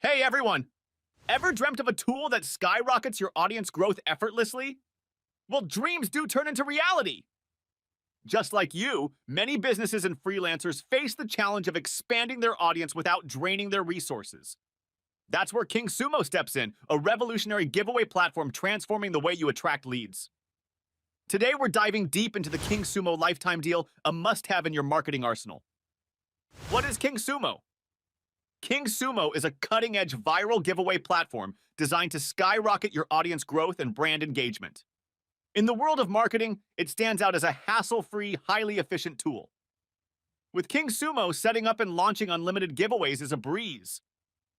Hey everyone! Ever dreamt of a tool that skyrockets your audience growth effortlessly? Well, dreams do turn into reality. Just like you, many businesses and freelancers face the challenge of expanding their audience without draining their resources. That's where Kingsumo steps in, a revolutionary giveaway platform transforming the way you attract leads. Today, we're diving deep into the Kingsumo lifetime deal, a must-have in your marketing arsenal. What is Kingsumo? Kingsumo is a cutting-edge viral giveaway platform designed to skyrocket your audience growth and brand engagement. In the world of marketing, it stands out as a hassle-free, highly efficient tool. With Kingsumo, setting up and launching unlimited giveaways is a breeze.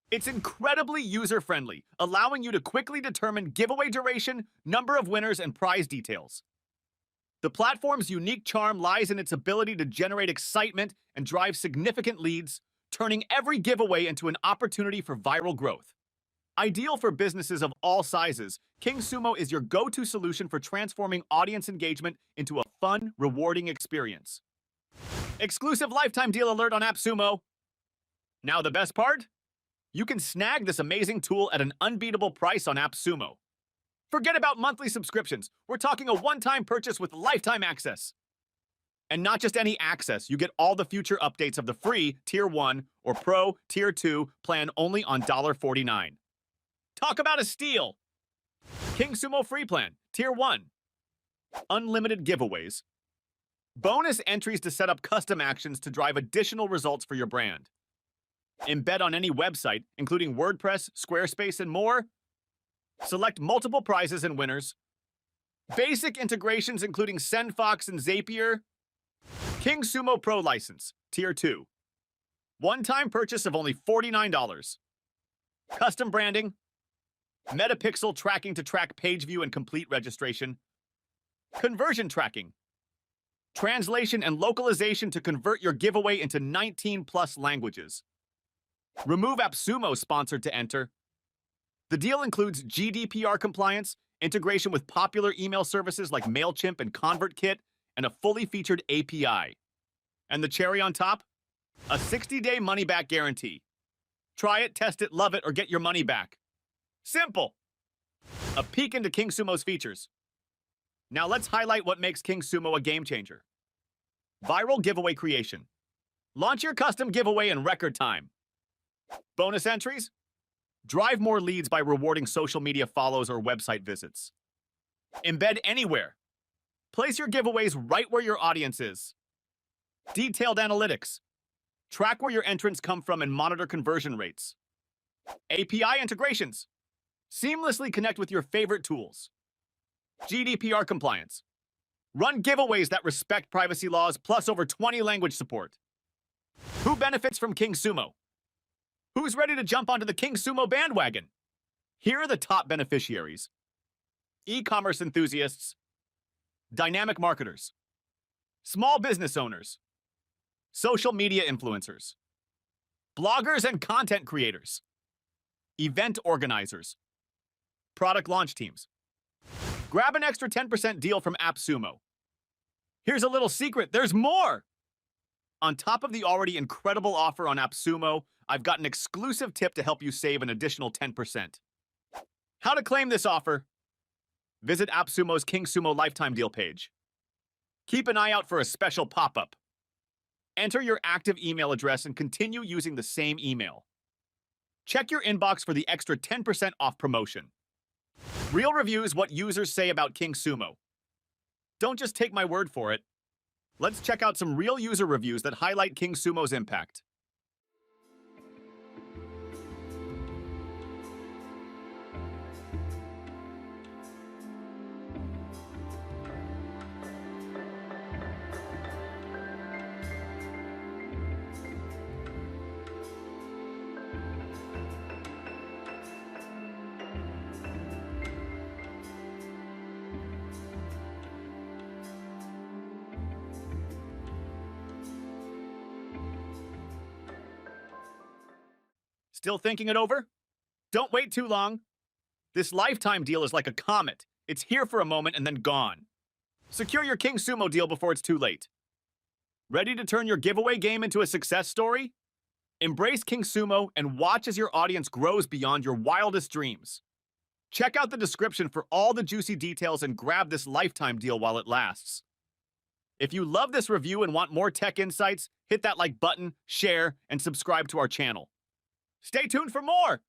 It's incredibly user-friendly, allowing you to quickly determine giveaway duration, number of winners, and prize details. The platform's unique charm lies in its ability to generate excitement and drive significant leads, turning every giveaway into an opportunity for viral growth. Ideal for businesses of all sizes, Kingsumo is your go-to solution for transforming audience engagement into a fun, rewarding experience. Exclusive lifetime deal alert on AppSumo. Now the best part? You can snag this amazing tool at an unbeatable price on AppSumo. Forget about monthly subscriptions. We're talking a one-time purchase with lifetime access. And not just any access, you get all the future updates of the free Tier 1 or Pro Tier 2 plan only on $49. Talk about a steal! Kingsumo Free Plan, Tier 1. Unlimited giveaways. Bonus entries to set up custom actions to drive additional results for your brand. Embed on any website, including WordPress, Squarespace, and more. Select multiple prizes and winners. Basic integrations including SendFox and Zapier. Kingsumo Pro License, Tier 2. One-time purchase of only $49. Custom branding. Metapixel tracking to track page view and complete registration. Conversion tracking. Translation and localization to convert your giveaway into 19+ languages. Remove AppSumo sponsored to enter. The deal includes GDPR compliance, integration with popular email services like MailChimp and ConvertKit, and a fully featured API. And the cherry on top? A 60-day money-back guarantee. Try it, test it, love it, or get your money back. Simple. A peek into Kingsumo's features. Now let's highlight what makes Kingsumo a game changer. Viral giveaway creation. Launch your custom giveaway in record time. Bonus entries? Drive more leads by rewarding social media follows or website visits. Embed anywhere. Place your giveaways right where your audience is. Detailed analytics. Track where your entrants come from and monitor conversion rates. API integrations. Seamlessly connect with your favorite tools. GDPR compliance. Run giveaways that respect privacy laws plus over 20 language support. Who benefits from Kingsumo? Who's ready to jump onto the Kingsumo bandwagon? Here are the top beneficiaries. E-commerce enthusiasts, dynamic marketers, small business owners, social media influencers, bloggers and content creators, event organizers, product launch teams. Grab an extra 10% deal from AppSumo. Here's a little secret, there's more! On top of the already incredible offer on AppSumo, I've got an exclusive tip to help you save an additional 10%. How to claim this offer? Visit AppSumo's Kingsumo lifetime deal page. Keep an eye out for a special pop-up. Enter your active email address and continue using the same email. Check your inbox for the extra 10% off promotion. Real reviews what users say about Kingsumo. Don't just take my word for it. Let's check out some real user reviews that highlight Kingsumo's impact. Still thinking it over? Don't wait too long. This lifetime deal is like a comet. It's here for a moment and then gone. Secure your Kingsumo deal before it's too late. Ready to turn your giveaway game into a success story? Embrace Kingsumo and watch as your audience grows beyond your wildest dreams. Check out the description for all the juicy details and grab this lifetime deal while it lasts. If you love this review and want more tech insights, hit that like button, share, and subscribe to our channel. Stay tuned for more!